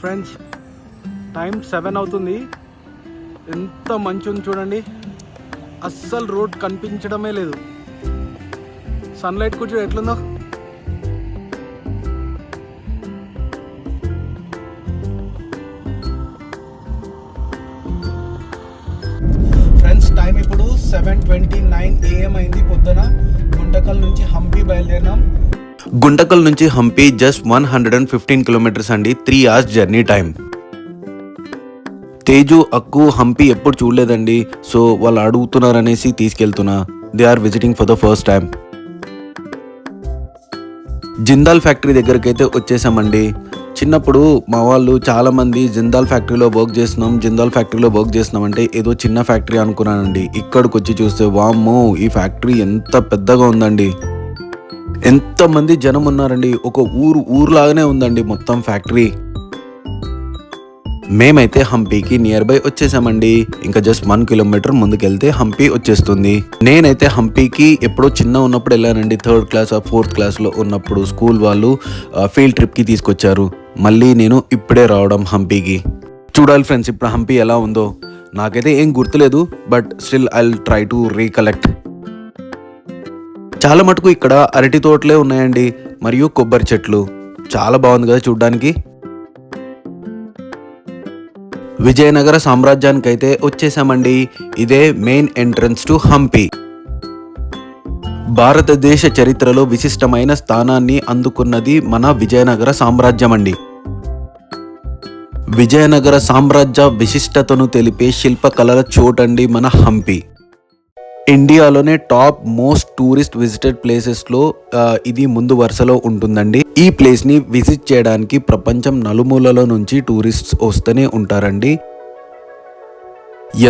Friends time 7 అవుతుంది. ఎంత మంచి ఉంది చూడండి, అస్సలు రోడ్ కనిపించడమే లేదు. సన్లైట్ కూడా ఎట్లుందో. ఫ్రెండ్స్ టైం ఇప్పుడు 7:29 AM అయింది. పొద్దున గుంటకల్ నుంచి హంపి బయలుదేరినాం. గుంటకల్ నుంచి హంపి జస్ట్ 115 కిలోమీటర్స్ అండి. 3 hours జర్నీ టైం. తేజు అక్కు హంపి ఎప్పుడు చూడలేదండి, సో వాళ్ళు అడుగుతున్నారనేసి తీసుకెళ్తున్నా. They are visiting for the first time. Jindal factory దగ్గరికి అయితే వచ్చేసామండి. చిన్నప్పుడు మా వాళ్ళు చాలా మంది జిందాల్ ఫ్యాక్టరీలో వర్క్ చేస్తున్నాం అంటే ఏదో చిన్న ఫ్యాక్టరీ అనుకున్నానండి. ఇక్కడికి వచ్చి చూస్తే వామ్మో, ఈ ఫ్యాక్టరీ ఎంత పెద్దగా ఉందండి, ఎంతమంది జనం ఉన్నారండి. ఒక ఊరులాగానే ఉందండి మొత్తం ఫ్యాక్టరీ. మేమైతే హంపీకి నియర్ బై వచ్చేసామండి. ఇంకా జస్ట్ 1 kilometer ముందుకెళ్తే హంపి వచ్చేస్తుంది. నేనైతే హంపీకి ఎప్పుడో చిన్న ఉన్నప్పుడు వెళ్ళానండి. 3rd class or 4th class లో ఉన్నప్పుడు స్కూల్ వాళ్ళు ఫీల్డ్ ట్రిప్కి తీసుకొచ్చారు. మళ్ళీ నేను ఇప్పుడే రావడం హంపీకి. చూడాలి ఫ్రెండ్స్ ఇప్పుడు హంపి ఎలా ఉందో. నాకైతే ఏం గుర్తులేదు, but still I will try to recollect. చాలా మటుకు ఇక్కడ అరటి తోటలే ఉన్నాయండి, మరియు కొబ్బరి చెట్లు. చాలా బాగుంది కదా చూడ్డానికి. విజయనగర సామ్రాజ్యానికి అయితే వచ్చేసామండి. ఇదే మెయిన్ ఎంట్రన్స్ టు హంపి. భారతదేశ చరిత్రలో విశిష్టమైన స్థానాన్ని అందుకున్నది మన విజయనగర సామ్రాజ్యం అండి. విజయనగర సామ్రాజ్య విశిష్టతను తెలిపే శిల్పకళల చోటండి మన హంపి. ఇండియాలోనే టాప్ మోస్ట్ టూరిస్ట్ విజిటెడ్ ప్లేసెస్లో ఇది ముందు వరుసలో ఉంటుందండి. ఈ ప్లేస్ని విజిట్ చేయడానికి ప్రపంచం నలుమూలలో నుంచి టూరిస్ట్స్ వస్తూనే ఉంటారండి.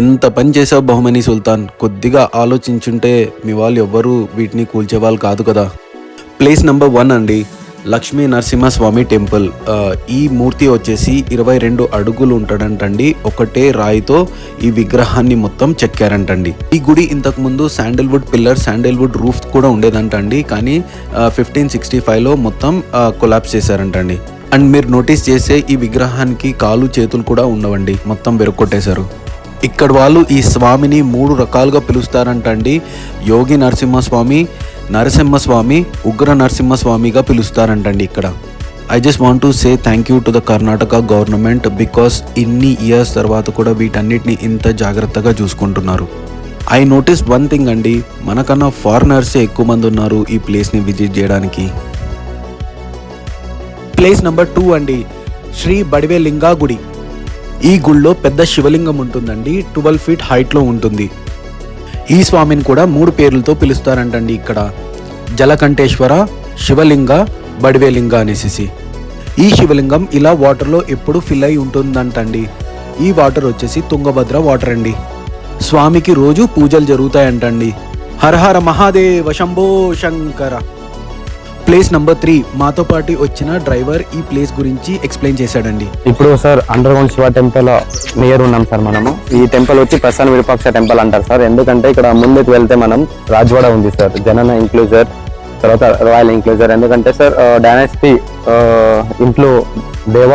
ఎంత పని చేసావు బహుమని సుల్తాన్, కొద్దిగా ఆలోచించుంటే మీ వాళ్ళు ఎవ్వరూ వీటిని కూల్చేవాళ్ళు కాదు కదా. ప్లేస్ నెంబర్ 1 అండి, లక్ష్మీ నరసింహస్వామి టెంపుల్. ఈ మూర్తి వచ్చేసి 22 అడుగులు ఉంటాడంటండి. ఒకటే రాయితో ఈ విగ్రహాన్ని మొత్తం చెక్కారంటండి. ఈ గుడి ఇంతకు ముందు శాండల్వుడ్ పిల్లర్, శాండల్వుడ్ రూఫ్ కూడా ఉండేదంటండి. కానీ 1565లో మొత్తం కొలాప్స్ చేశారంటండి. అండ్ మీరు నోటీస్ చేసే ఈ విగ్రహానికి కాలు చేతులు కూడా ఉండవండి, మొత్తం వెరుక్కొట్టేశారు. ఇక్కడ వాళ్ళు ఈ స్వామిని 3 రకాలుగా పిలుస్తారంటండి. యోగి నరసింహస్వామి, నరసింహస్వామి, ఉగ్ర నరసింహస్వామిగా పిలుస్తారంటండి ఇక్కడ. I just want to say thank you to the Karnataka government, because ఇన్ని ఇయర్స్ తర్వాత కూడా వీటన్నిటిని ఇంత జాగ్రత్తగా చూసుకుంటున్నారు. ఐ నోటీస్ వన్ థింగ్ అండి, మనకన్నా ఫారినర్సే ఎక్కువ మంది ఉన్నారు ఈ ప్లేస్ని విజిట్ చేయడానికి. ప్లేస్ నెంబర్ 2 అండి, శ్రీ బడివేలింగా గుడి. ఈ గుళ్ళో పెద్ద శివలింగం ఉంటుందండి, 12 feet హైట్లో ఉంటుంది. ఈ స్వామిని కూడా 3 పేర్లతో పిలుస్తారంటండి ఇక్కడ. జలకంఠేశ్వర, శివలింగ, బడివేలింగ అనేసి. ఈ శివలింగం ఇలా వాటర్లో ఎప్పుడు ఫిల్ అయి ఉంటుందంటండి. ఈ వాటర్ వచ్చేసి తుంగభద్ర వాటర్ అండి. స్వామికి రోజు పూజలు జరుగుతాయంటండి. హర హర మహాదేవ శంభో శంకర. ప్లేస్ నెంబర్ 3, మాతో పాటు వచ్చిన డ్రైవర్ ఈ ప్లేస్ గురించి ఎక్స్ప్లెయిన్ చేశాడండి. ఇప్పుడు sir under ground Shiva temple near ఉన్నాం సార్ మనము. ఈ టెంపుల్ వచ్చి ప్రసన్న విరూపాక్ష టెంపుల్ అంటారు సార్. ఎందుకంటే ఇక్కడ ముందుకు వెళ్తే మనం రాజవాడ ఉంది సార్, జనన ఇంక్లూజర్, తర్వాత రాయల్ ఇంక్లూజర్. ఎందుకంటే సార్ డైనాసిటీ ఇంట్లో దేవ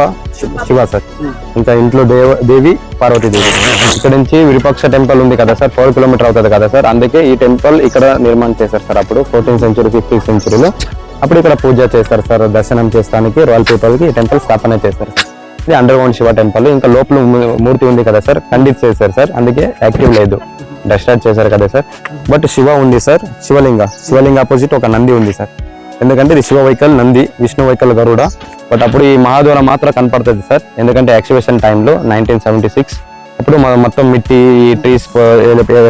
శివ సార్, ఇంకా ఇంట్లో దేవి పార్వతీదేవి. ఇక్కడ నుంచి విరూపాక్ష టెంపుల్ ఉంది కదా సార్, 4 kilometers అవుతుంది కదా సార్. అందుకే ఈ టెంపుల్ ఇక్కడ నిర్మాణం చేశారు సార్. అప్పుడు 14th century 15th centuryలో అప్పుడు ఇక్కడ పూజ చేస్తారు సార్. దర్శనం చేస్తానికి రాయల్ పీపుల్ కి ఈ టెంపుల్ స్థాపన చేస్తారు సార్. ఇది అండర్ గ్రౌండ్ శివ టెంపుల్. ఇంకా లోపల మూర్తి ఉంది కదా సార్, ఖండిత్ చేశారు సార్, అందుకే యాక్టివ్ లేదు, డిస్ట్రాక్ట్ చేశారు కదా సార్. బట్ శివ ఉంది సార్, శివలింగ అపోజిట్ ఒక నంది ఉంది సార్. ఎందుకంటే ఇది Shiva vehicle Nandi, Vishnu vehicle Garuda. But అప్పుడు ఈ మహాద్వారం మాత్రం కనపడుతుంది సార్, ఎందుకంటే ఎక్సిబిషన్ టైంలో 1976 అప్పుడు మొత్తం మిట్టి ట్రీస్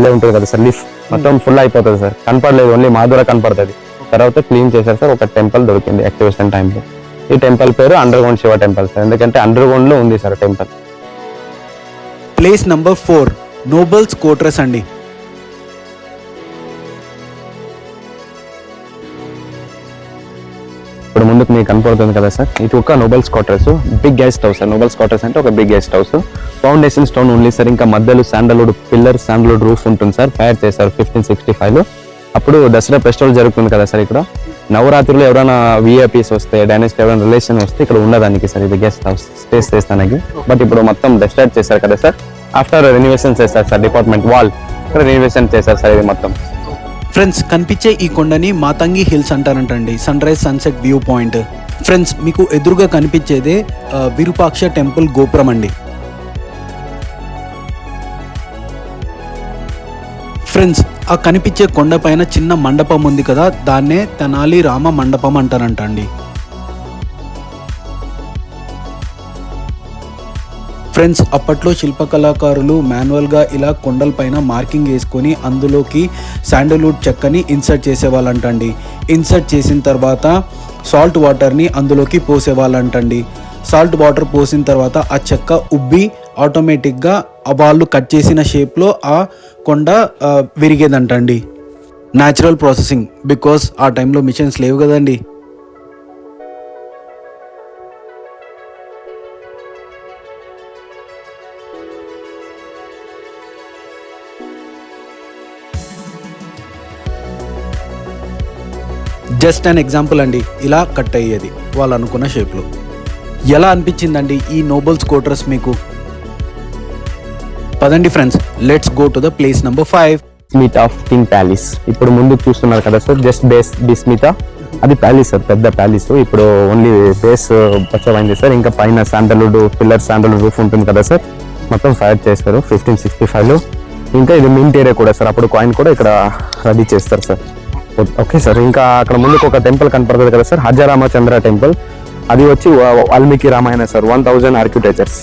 ఎలా ఉంటుంది కదా సార్, లీఫ్ మొత్తం ఫుల్ అయిపోతుంది సార్, కనపడలేదు, ఓన్లీ మహాద్వారం కనపడుతుంది. తర్వాత క్లీన్ చేశారు సార్, ఒక టెంపుల్ దొరికింది ఎక్టివేషన్ టైంలో. ఈ టెంపుల్ పేరు underground Shiva temple sir, ఎందుకంటే అండర్ గ్రౌండ్ లో ఉంది sir temple. Place number 4, nobles quarters అండి. ఇప్పుడు ముందుకు మీకు కనపడుతుంది కదా సార్, ఇది ఒక nobles quarters, big guest house sir. Nobles quarters అంటే ఒక big guest house. Foundation stone only sir, ఇంకా మధ్యలో శాండల్వుడ్ పిల్లర్, శాండల్వుడ్ రూఫ్ ఉంటుంది సార్. ఫైర్ చేశారు 1565లో. అప్పుడు దసరా ఫెస్టివల్ జరుగుతుంది కదా సార్ ఇక్కడ. నవరాత్రులు ఎవరైనా విఐపీస్ వస్తే డైనెస్ట్ ఎవరైనా రిలేషన్ వస్తే ఇక్కడ ఉండడానికి సార్ ఇది గెస్ట్ హౌస్ స్టేస్ చేస్తానికి. బట్ ఇప్పుడు మొత్తం డిస్ట్రాక్ట్ చేశారు కదా సార్. ఆఫ్టర్ రెనోవేషన్ చేశారు సార్, డిపార్ట్మెంట్ వాల్ ఇక్కడ రెనోవేషన్ చేశారు సార్ ఇది మొత్తం. ఫ్రెండ్స్, కనిపించే ఈ కొండని మాతంగి హిల్స్ అంటారంటండి, sunrise sunset view point. Friends, మీకు ఎదురుగా కనిపించేదే విరూపాక్ష టెంపుల్ గోపురం అండి. ఫ్రెండ్స్, ఆ కనిపించే కొండ పైన చిన్న మండపం ఉంది కదా, దాన్నే తెనాలి రామ మండపం అంటారంటండి. ఫ్రెండ్స్, అప్పట్లో శిల్పకళాకారులు మాన్యువల్గా ఇలా కొండలపైన మార్కింగ్ వేసుకొని అందులోకి శాండల్వుడ్ చెక్కని ఇన్సర్ట్ చేసేవాళ్ళంటండి. ఇన్సర్ట్ చేసిన తర్వాత సాల్ట్ వాటర్ని అందులోకి పోసేవాళ్ళంటండి. సాల్ట్ వాటర్ పోసిన తర్వాత ఆ చెక్క ఉబ్బి ఆటోమేటిక్గా వాళ్ళు కట్ చేసిన షేప్లో ఆ కొండ విరిగేదంటండి. న్యాచురల్ ప్రాసెసింగ్, బికాస్ ఆ టైంలో మిషన్స్ లేవు కదండి. జస్ట్ అన్ ఎగ్జాంపుల్ అండి, ఇలా కట్ అయ్యేది వాళ్ళు అనుకున్న షేప్లో. ఎలా అనిపించిందండి ఈ నోబెల్స్ కోటర్స్ మీకు? పదండి friends, let's go to the place number 5. స్మిత ఆఫ్ కింగ్ ప్యాలెస్. ఇప్పుడు ముందు చూస్తున్నారు కదా సార్, జస్ట్ బేస్ స్మిత అది ప్యాలెస్ సార్, పెద్ద ప్యాలెస్. ఇప్పుడు ఓన్లీ బేస్ పచ్చమైంది సార్. ఇంకా పైన శాండల్వుడ్ పిల్లర్, శాండల్వుడ్ రూఫ్ ఉంటుంది కదా సార్, మొత్తం ఫైర్ చేస్తారు 1565లో. ఇంకా ఇది మింట్ ఏరియా కూడా సార్, అప్పుడు కాయిన్ కూడా ఇక్కడ రెడీ చేస్తారు సార్. ఓకే సార్, ఇంకా అక్కడ ముందుకు ఒక టెంపుల్ కనపడుతుంది కదా సార్, హజరామచంద్ర టెంపుల్. అది వచ్చి వాల్మీకి రామాయణ సార్, 1000 ఆర్కిటెక్చర్స్.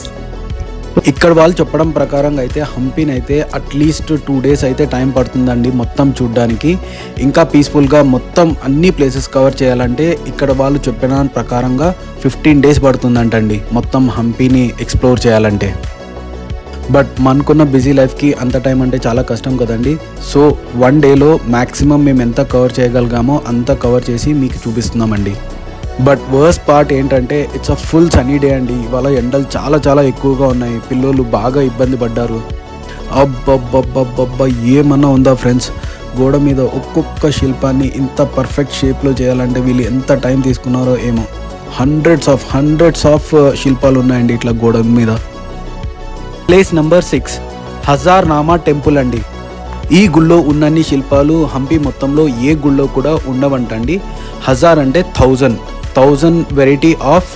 ఇక్కడ వాళ్ళు చెప్పడం ప్రకారంగా అయితే హంపీని అయితే అట్లీస్ట్ 2 days అయితే టైం పడుతుందండి మొత్తం చూడడానికి. ఇంకా పీస్ఫుల్గా మొత్తం అన్ని ప్లేసెస్ కవర్ చేయాలంటే ఇక్కడ వాళ్ళు చెప్పిన ప్రకారంగా 15 days పడుతుందంటండి మొత్తం హంపీని ఎక్స్ప్లోర్ చేయాలంటే. బట్ మనకున్న బిజీ లైఫ్కి అంత టైం అంటే చాలా కష్టం కదండి. సో 1 dayలో మ్యాక్సిమం మేము ఎంత కవర్ చేయగలిగామో అంత కవర్ చేసి మీకు చూపిస్తున్నామండి. బట్ వర్స్ట్ పార్ట్ ఏంటంటే it's a full Sunny day అండి. ఇవాళ ఎండలు చాలా చాలా ఎక్కువగా ఉన్నాయి. పిల్లలు బాగా ఇబ్బంది పడ్డారు. అబ్బబ్బబ్బబ్బబ్బా, ఏమన్నా ఉందా ఫ్రెండ్స్? గోడ మీద ఒక్కొక్క శిల్పాన్ని ఇంత పర్ఫెక్ట్ షేప్లో చేయాలంటే వీళ్ళు ఎంత టైం తీసుకున్నారో ఏమో. హండ్రెడ్స్ ఆఫ్ శిల్పాలు ఉన్నాయండి ఇట్లా గోడ మీద. ప్లేస్ నెంబర్ 6, హజార్ నామా టెంపుల్ అండి. ఈ గుళ్ళో ఉన్నన్ని శిల్పాలు హంపి మొత్తంలో ఏ గుళ్ళో కూడా ఉండవంటండి. హజార్ అంటే 1000 వెరైటీ ఆఫ్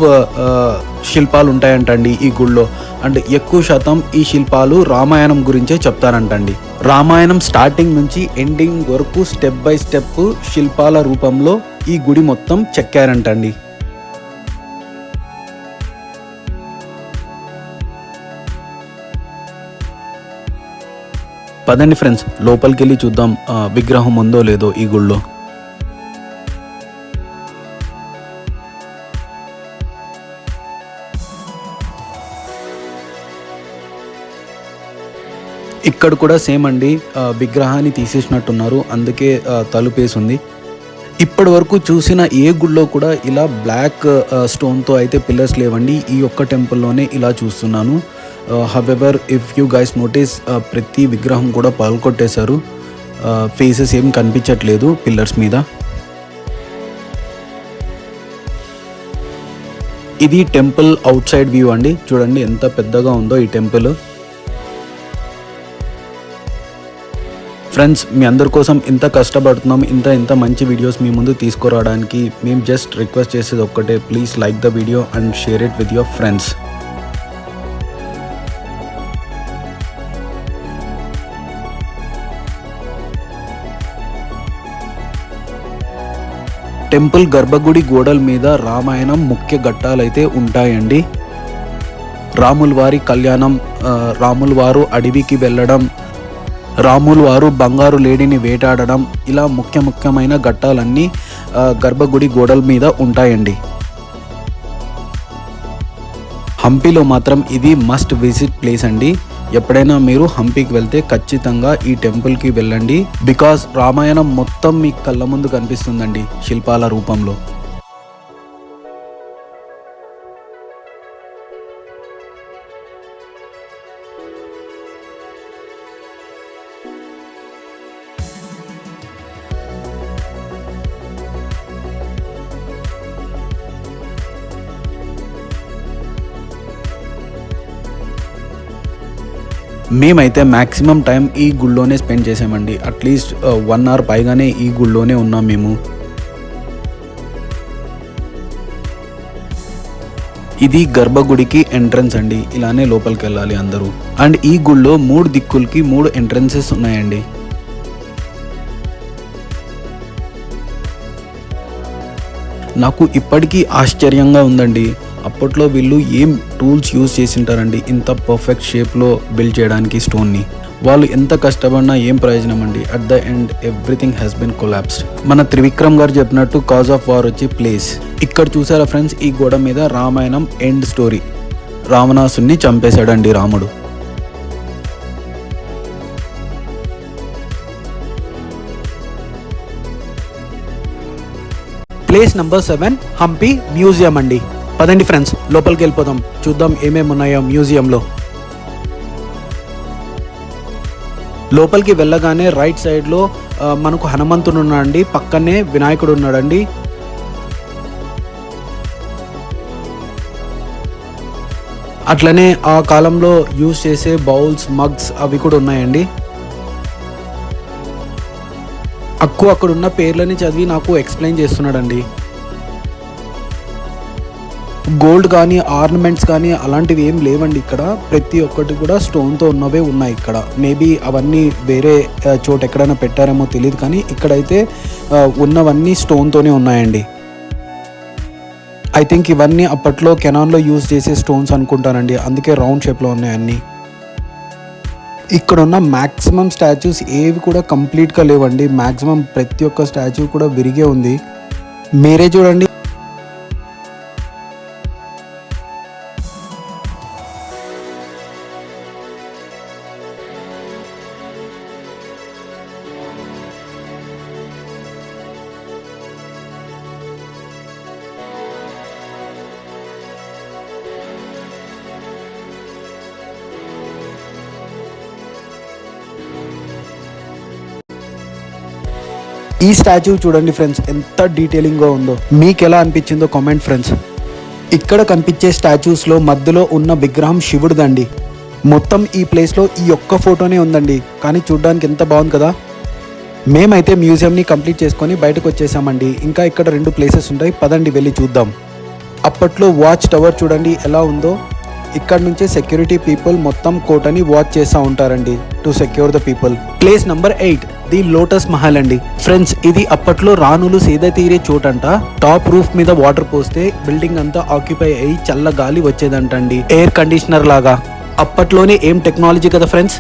శిల్పాలు ఉంటాయంటండి ఈ గుళ్ళో. అండ్ ఎక్కువ శాతం ఈ శిల్పాలు రామాయణం గురించే చెప్తారంటండి. రామాయణం స్టార్టింగ్ నుంచి ఎండింగ్ వరకు స్టెప్ బై స్టెప్ శిల్పాల రూపంలో ఈ గుడి మొత్తం చెక్కారంటండి. పదండి ఫ్రెండ్స్, లోపలికి వెళ్ళి చూద్దాం విగ్రహం ఉందో లేదో ఈ గుళ్ళో. ఇక్కడ కూడా సేమ్ అండి, విగ్రహాన్ని తీసేసినట్టున్నారు, అందుకే తలుపేసి ఉంది. ఇప్పటి వరకు చూసిన ఏ గుళ్ళో కూడా ఇలా బ్లాక్ స్టోన్తో అయితే పిల్లర్స్ లేవండి. ఈ ఒక్క టెంపుల్లోనే ఇలా చూస్తున్నాను. However if you guys notice, ప్రతి విగ్రహం కూడా పగలగొట్టేశారు. ఫేసెస్ ఏం కనిపించట్లేదు పిల్లర్స్ మీద. ఇది టెంపుల్ అవుట్ సైడ్ వ్యూ అండి. చూడండి ఎంత పెద్దగా ఉందో ఈ టెంపుల్. ఫ్రెండ్స్, మీ అందరి కోసం ఇంత కష్టపడుతున్నాం, ఇంత మంచి వీడియోస్ మీ ముందు తీసుకురావడానికి. మేము జస్ట్ రిక్వెస్ట్ చేసేది ఒక్కటే, please like the video and share it with your friends. Temple గర్భగుడి గోడల మీద రామాయణం ముఖ్య ఘట్టాలైతే ఉంటాయండి. రాముల వారి కళ్యాణం, రాముల వారు అడవికి వెళ్ళడం, రాముల వారు బంగారు లేడిని వేటాడడం, ఇలా ముఖ్యమైన ఘట్టాలన్నీ గర్భగుడి గోడల మీద ఉంటాయండి. హంపీలో మాత్రం ఇది మస్ట్ విజిట్ ప్లేస్ అండి. ఎప్పుడైనా మీరు హంపీకి వెళ్తే ఖచ్చితంగా ఈ టెంపుల్కి వెళ్ళండి. బికాజ్ రామాయణం మొత్తం మీ కళ్ళ ముందు కనిపిస్తుందండి శిల్పాల రూపంలో. మేమైతే మ్యాక్సిమం టైం ఈ గుళ్ళోనే స్పెండ్ చేసామండి. అట్లీస్ట్ 1 అవర్ పైగానే ఈ గుళ్ళోనే ఉన్నాం మేము. ఇది గర్భగుడికి ఎంట్రన్స్ అండి. ఇలానే లోపలికి వెళ్ళాలి అందరూ. అండ్ ఈ గుళ్ళో 3 దిక్కులకి 3 ఎంట్రన్సెస్ ఉన్నాయండి. నాకు ఇప్పటికీ ఆశ్చర్యంగా ఉందండి. అప్పట్లో వీళ్ళు ఏం టూల్స్ యూజ్ చేసింటారండి ఇంత పర్ఫెక్ట్ షేప్లో బిల్డ్ చేయడానికి స్టోన్ని. వాళ్ళు ఎంత కష్టపడినా ఏం ప్రయోజనం అండి. At the end everything has been collapsed. మన త్రివిక్రమ్ గారు చెప్పినట్టు కాజ్ ఆఫ్ వార్ వచ్చి ప్లేస్. ఇక్కడ చూసారా ఫ్రెండ్స్, ఈ గోడ మీద రామాయణం ఎండ్ స్టోరీ. రావణాసుని చంపేశాడండి రాముడు. ప్లేస్ నెంబర్ 7 హంపి మ్యూజియం అండి. పదండి ఫ్రెండ్స్, లోపలికి వెళ్ళిపోదాం, చూద్దాం ఏమేమి ఉన్నాయో మ్యూజియంలో. లోపలికి వెళ్ళగానే రైట్ సైడ్లో మనకు హనుమంతుడు ఉన్నాడండి, పక్కనే వినాయకుడు ఉన్నాడండి. అట్లనే ఆ కాలంలో యూజ్ చేసే బౌల్స్, మగ్స్ అవి కూడా ఉన్నాయండి. అక్కడున్న పేర్లని చదివి నాకు ఎక్స్ప్లెయిన్ చేస్తున్నాడండి. గోల్డ్ కానీ ఆర్నమెంట్స్ కానీ అలాంటివి ఏం లేవండి ఇక్కడ. ప్రతి ఒక్కటి కూడా స్టోన్తో ఉన్నవే ఉన్నాయి ఇక్కడ. మేబీ అవన్నీ వేరే చోట ఎక్కడైనా పెట్టారేమో తెలియదు, కానీ ఇక్కడైతే ఉన్నవన్నీ స్టోన్తోనే ఉన్నాయండి. ఐ థింక్ ఇవన్నీ అప్పట్లో కెనాన్లో యూజ్ చేసే స్టోన్స్ అనుకుంటానండి, అందుకే రౌండ్ షేప్లో ఉన్నాయి అన్నీ. ఇక్కడ ఉన్న మ్యాక్సిమం స్టాచ్యూస్ ఏవి కూడా కంప్లీట్గా లేవండి. మ్యాక్సిమం ప్రతి ఒక్క స్టాచ్యూ కూడా విరిగే ఉంది. మీరే చూడండి. ఈ స్టాచ్యూ చూడండి ఫ్రెండ్స్, ఎంత డీటెయిలింగ్గా ఉందో. మీకు ఎలా అనిపించిందో కామెంట్ ఫ్రెండ్స్. ఇక్కడ కనిపించే స్టాచ్యూస్లో మధ్యలో ఉన్న విగ్రహం శివుడిదండి. మొత్తం ఈ ప్లేస్లో ఈ ఒక్క ఫోటోనే ఉందండి, కానీ చూడడానికి ఎంత బాగుంది కదా. మేమైతే మ్యూజియంని కంప్లీట్ చేసుకొని బయటకు వచ్చేసామండి. ఇంకా ఇక్కడ 2 ప్లేసెస్ ఉంటాయి, పదండి వెళ్ళి చూద్దాం. అప్పట్లో వాచ్ టవర్ చూడండి ఎలా ఉందో. ఇక్కడ నుంచే సెక్యూరిటీ పీపుల్ మొత్తం కోటని వాచ్ చేస్తూ ఉంటారండి, to secure the people. Place number 8 the lotus Mahal అండి. ఫ్రెండ్స్, ఇది అప్పట్లో రాణులు సేద తీరే చోటంట. టాప్ రూఫ్ మీద వాటర్ పోస్తే బిల్డింగ్ అంతా ఆక్యుపై అయ్యి చల్ల గాలి వచ్చేదంటండి, ఎయిర్ కండిషనర్ లాగా. అప్పట్లోనే ఏం టెక్నాలజీ కదా friends.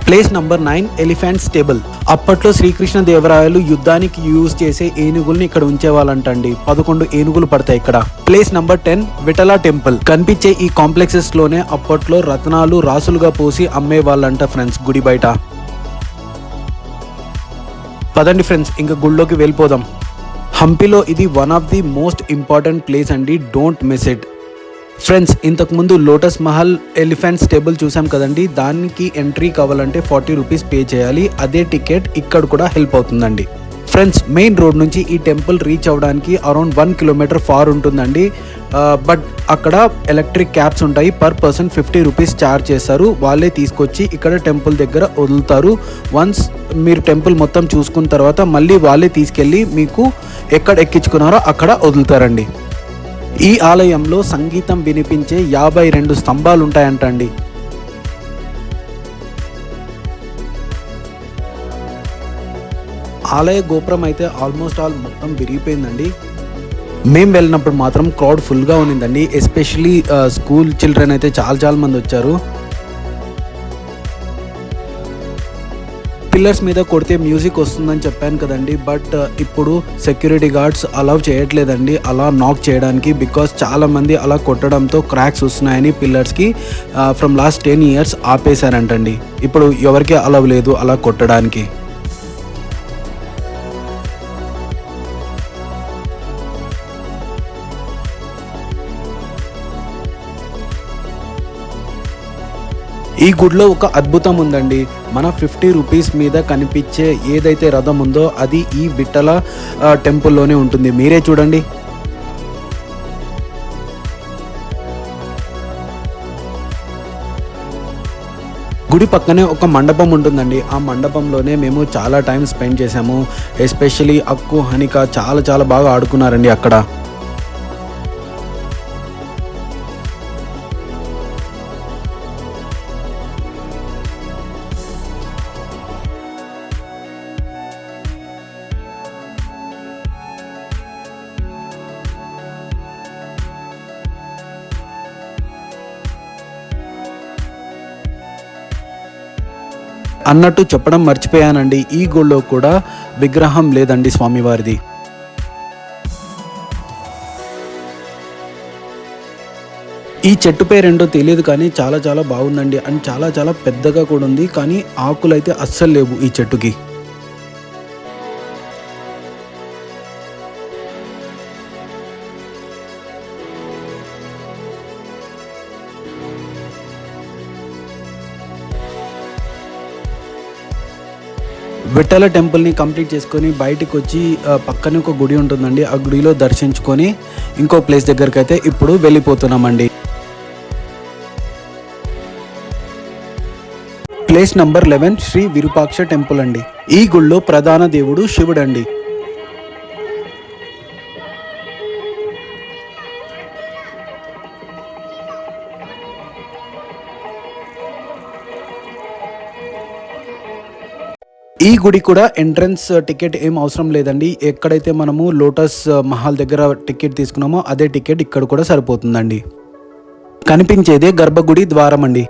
Place number 9 elephant stable. అప్పట్లో శ్రీకృష్ణ దేవరాయలు యుద్ధానికి యూజ్ చేసే ఏనుగుల్ని ఇక్కడ ఉంచేవాళ్ళంటండి. 11 ఏనుగులు పడతాయి ఇక్కడ. Place number 10 Vittala temple. కనిపించే ఈ కాంప్లెక్సెస్ లోనే అప్పట్లో రత్నాలు రాసులుగా పోసి అమ్మేవాళ్ళంట ఫ్రెండ్స్ గుడి బయట. పదండి ఫ్రెండ్స్, ఇంకా గుళ్ళోకి వెళ్ళిపోదాం. హంపిలో ఇది one of the most important place అండి, డోంట్ మిస్ ఇట్. ఫ్రెండ్స్, ఇంతకుముందు లోటస్ మహల్ ఎలిఫెంట్ స్టేబుల్ చూసాం కదండి, దానికి ఎంట్రీ కావాలంటే 40 రూపీస్ పే చేయాలి. అదే టికెట్ ఇక్కడ కూడా హెల్ప్ అవుతుందండి. ఫ్రెండ్స్, మెయిన్ రోడ్ నుంచి ఈ టెంపుల్ రీచ్ అవ్వడానికి అరౌండ్ 1 కిలోమీటర్ ఫార్ ఉంటుందండి. బట్ అక్కడ ఎలక్ట్రిక్ క్యాబ్స్ ఉంటాయి, పర్ పర్సన్ 50 రూపీస్ ఛార్జ్ చేస్తారు. వాళ్ళే తీసుకొచ్చి ఇక్కడ టెంపుల్ దగ్గర వదులుతారు. వన్స్ మీరు టెంపుల్ మొత్తం చూసుకున్న తర్వాత మళ్ళీ వాళ్ళే తీసుకెళ్ళి మీకు ఎక్కడ ఎక్కించుకున్నారో అక్కడ వదులుతారండి. ఈ ఆలయంలో సంగీతం వినిపించే 52 స్తంభాలు ఉంటాయంటండి. ఆలయ గోపురం అయితే ఆల్మోస్ట్ ఆల్ మొత్తం విరిగిపోయిందండి. మేము వెళ్ళినప్పుడు మాత్రం క్రౌడ్ ఫుల్గా ఉన్నిందండి. ఎస్పెషలీ స్కూల్ చిల్డ్రన్ అయితే చాలా మంది వచ్చారు. పిల్లర్స్ మీద కొడితే మ్యూజిక్ వస్తుందని చెప్పాను కదండి, బట్ ఇప్పుడు సెక్యూరిటీ గార్డ్స్ అలౌ చేయట్లేదండి అలా నాక్ చేయడానికి. బికాస్ చాలామంది అలా కొట్టడంతో క్రాక్స్ వస్తున్నాయని పిల్లర్స్కి ఫ్రమ్ లాస్ట్ 10 years ఆపేశారంటండి. ఇప్పుడు ఎవరికి అలౌ లేదు అలా కొట్టడానికి. ఈ గుడిలో ఒక అద్భుతం ఉందండి. మన 50 రూపీస్ మీద కనిపించే ఏదైతే రథం ఉందో అది ఈ విఠల టెంపుల్లోనే ఉంటుంది. మీరే చూడండి. గుడి పక్కనే ఒక మండపం ఉంటుందండి. ఆ మండపంలోనే మేము చాలా టైం స్పెండ్ చేసాము. ఎస్పెషలీ అక్కు, హనిక చాలా బాగా ఆడుకున్నారండి అక్కడ. అన్నట్టు చెప్పడం మర్చిపోయానండి, ఈ గుళ్ళో కూడా విగ్రహం లేదండి స్వామివారిది. ఈ చెట్టు పేరేంటో తెలియదు కానీ చాలా బాగుందండి. అండ్ చాలా పెద్దగా కూడా ఉంది. కానీ ఆకులు అయితే అస్సలు లేవు ఈ చెట్టుకి. విఠల టెంపుల్ని కంప్లీట్ చేసుకొని బయటికి వచ్చి పక్కనే ఒక గుడి ఉంటుందండి. ఆ గుడిలో దర్శించుకొని ఇంకో ప్లేస్ దగ్గరికి అయితే ఇప్పుడు వెళ్ళిపోతున్నామండి. Place number 11 Shri Virupaksha temple అండి. ఈ గుళ్ళో ప్రధాన దేవుడు శివుడండి. ఈ గుడి కూడా ఎంట్రన్స్ టికెట్ ఏం అవసరం లేదండి. ఎక్కడైతే మనము లోటస్ మహల్ దగ్గర టికెట్ తీసుకున్నామో అదే టికెట్ ఇక్కడ కూడా సరిపోతుందండి. కనిపించేదే గర్భగుడి ద్వారం అండి.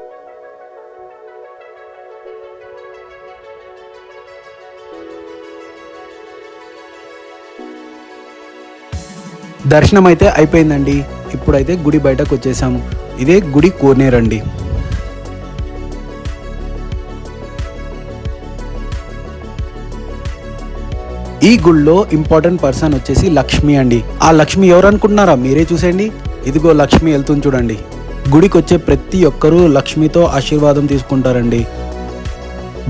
దర్శనం అయితే అయిపోయిందండి. ఇప్పుడైతే గుడి బయటకు వచ్చేసాము. ఇదే గుడి కోనేరండి. ఈ గుళ్ళో ఇంపార్టెంట్ పర్సన్ వచ్చేసి లక్ష్మి అండి. ఆ లక్ష్మి ఎవరు అనుకుంటున్నారా? మీరే చూసేయండి. ఇదిగో లక్ష్మి వెళ్తుంది చూడండి. గుడికి వచ్చే ప్రతి ఒక్కరూ లక్ష్మితో ఆశీర్వాదం తీసుకుంటారండి.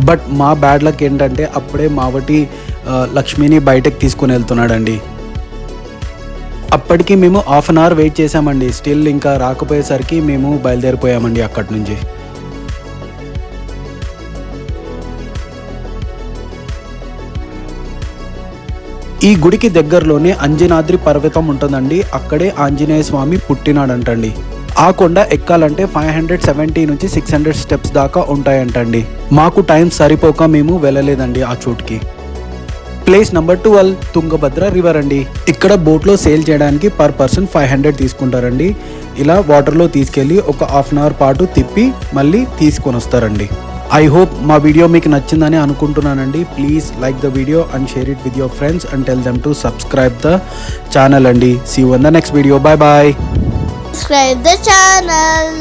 బట్ మా బ్యాడ్ లక్ ఏంటంటే అప్పుడే మావటి లక్ష్మిని బయటకు తీసుకుని వెళ్తున్నాడండి. అప్పటికి మేము హాఫ్ అన్ అవర్ వెయిట్ చేసామండి. స్టిల్ ఇంకా రాకపోయేసరికి మేము బయలుదేరిపోయామండి అక్కడి నుంచి. ఈ గుడికి దగ్గరలోనే అంజనాద్రి పర్వతం ఉంటుందండి. అక్కడే ఆంజనేయ స్వామి పుట్టినాడంటండి. ఆ కొండ ఎక్కాలంటే 570 నుంచి 600 స్టెప్స్ దాకా ఉంటాయంటండి. మాకు టైం సరిపోక మేము వెళ్ళలేదండి ఆ చోటుకి. ప్లేస్ నంబర్ 12 తుంగభద్ర రివర్ అండి. ఇక్కడ బోట్లో సేల్ చేయడానికి పర్ పర్సన్ 500 తీసుకుంటారండి. ఇలా వాటర్లో తీసుకెళ్ళి ఒక హాఫ్ అన్ అవర్ పాటు తిప్పి మళ్ళీ తీసుకొని వస్తారండి. ఐ హోప్ మా వీడియో మీకు నచ్చిందని అనుకుంటున్నానండి. Please like the video and share it with your friends and tell them to subscribe the channel అండి. See you in the next video. Bye. Subscribe the channel.